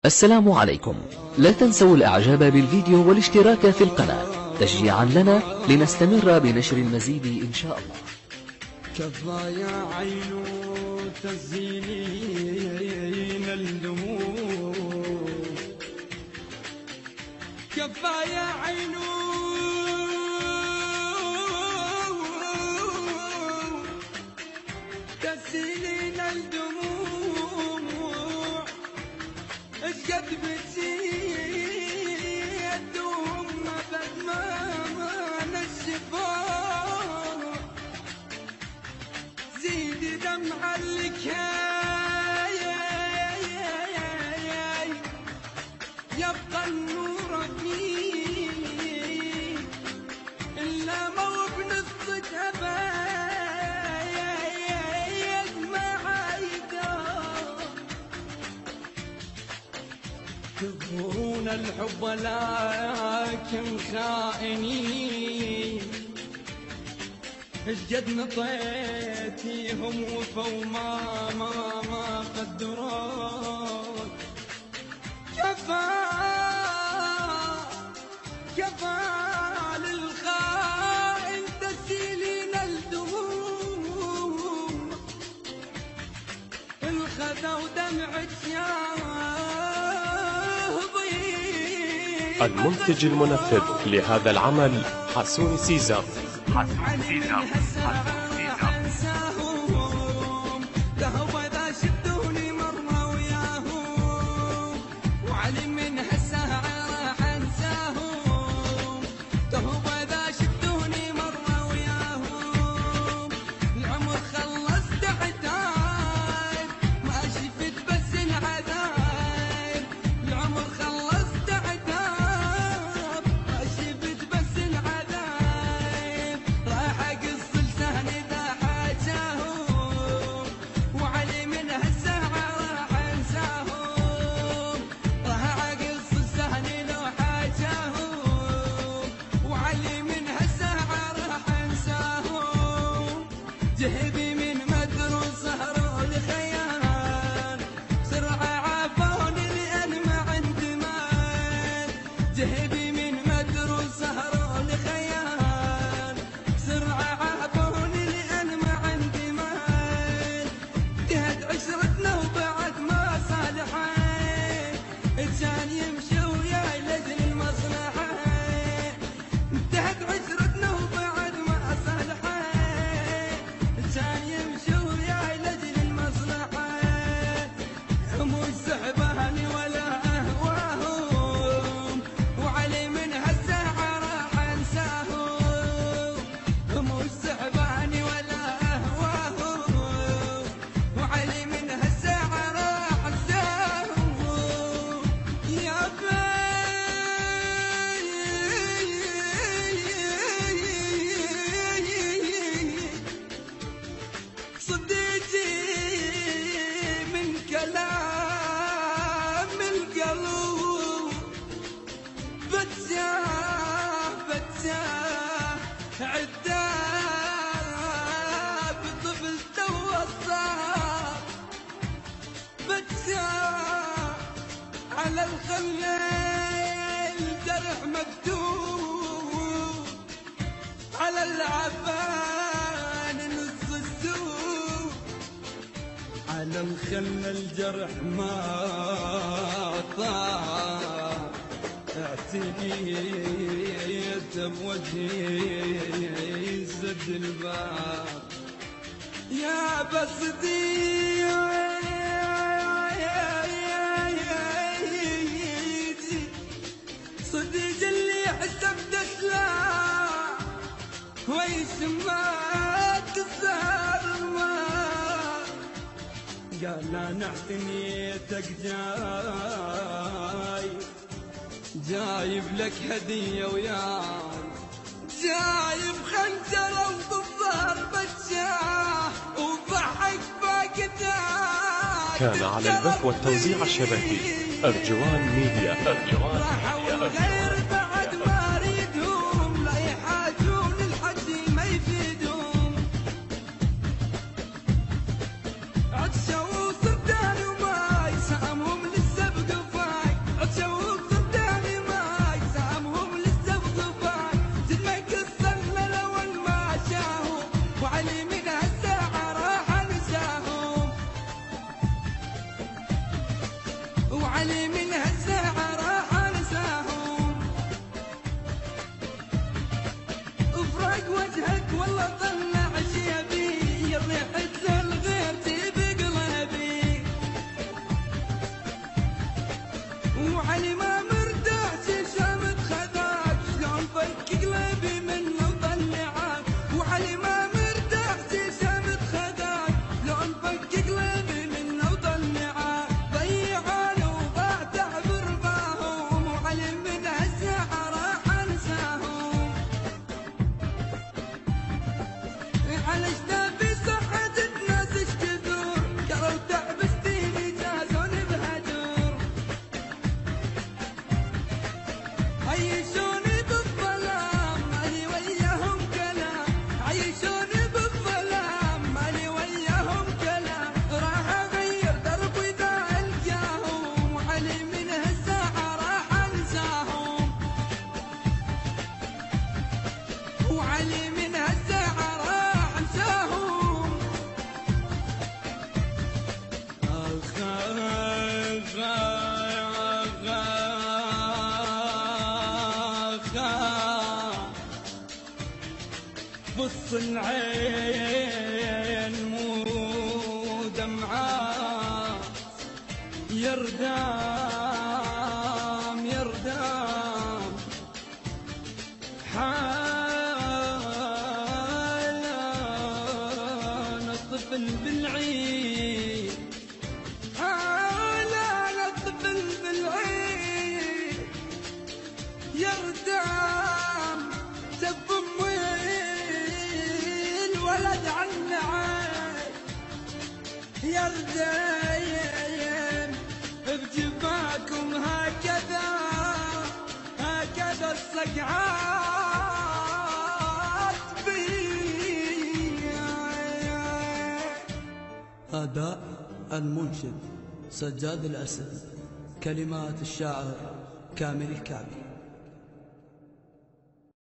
السلام عليكم. لا تنسوا الاعجاب بالفيديو والاشتراك في القناة تشجيعا لنا لنستمر بنشر المزيد ان شاء الله. كفى يا عين تزينين الدموع، كفى يا عين تزينين الدموع، اشقد بتزيد وما بد ما الشفاء، زيدي دمع الكاي يبقى النور فيه إلا مو بنصتها بايد ما عايده، تظهرون الحب لكن خائنين، اشقد نطيتيهم وفوا ما قدرون، كفى للخائن تسيلين الدموع، الخذا ودمعك يا ضيق. المنتج المنفذ لهذا العمل حسون سيزر. جهبي من مدر سهر الخيال، سرعة عافوني لأن ما عندي مال، جهبي من مدر سهر الخيال، سرعة عافوني لأن ما عندي مال، انتهت عشرتنا وبعد ما صالحين، كان يمشي وياي لأجل المصلحة، انتهت عشرتنا وبعد ما صالحين، كان يمشي وياي لأجل المصلحة، مو سحباني ولا أهواهم، وعلي من هالساعة راح أنساهم، مو سحباني ولا أهواهم، وعلي من هالساعة راح أنساهم، يا صديتي من كلام القلب، بتساه عداب طفل توصى، بتساه على الخليل جرح مكتوب، على العفان نص السوق، على الخلة الجرح ما طار، اعتنيت بوجهي سد الباب، يا صديق اللي حسبت سلاح ويسمعك السهر ما قال انا اعتنيتك جايب لك هدية وياي، جايب خنجر وظهر بجاه وضحك باقتاك. كان على البث والتوزيع الشبكي أرجوان ميديا. بعد ما اريدهم لا يحاجون الحكي ما يفيدهم، عطشوا وصدان وما يسامهم للسبق فاي. وعلي من هالساعة راح انساهم. افرق وجهك والله طلع شيبي، ريحة الغيرتي بقلبي. وعلي ما مرتاح شامت خذاك، شلون فك قلبي منه وطلعك. وعلي ما مرتاح شامت خذاك، شلون فك قلبي منه وطلعك. ضيعان وضاع تعبر باهم، وعلي من هالساعة راح انساهم. على اشتافي صحة الناس اش تدور، قالوا تعبستيني جازون بهجور. عيشوني بالظلام مالي وياهم كلام، عيشوني بالظلام مالي وياهم كلام. راح اغير درب واذا القاهم، وعلي من هالساعة راح انساهم. وعلي من هالساعة راح انساهم. بص العين مو دمعات، يردام يردام حالنا الطفل بالعيد، حالنا الطفل بالعيد. يردام سب الولد عنا عين، يردام بجفاكم هكذا هكذا الصقعات بيا. أداء المنشد سجاد الأسد، كلمات الشاعر كامل الكعبي.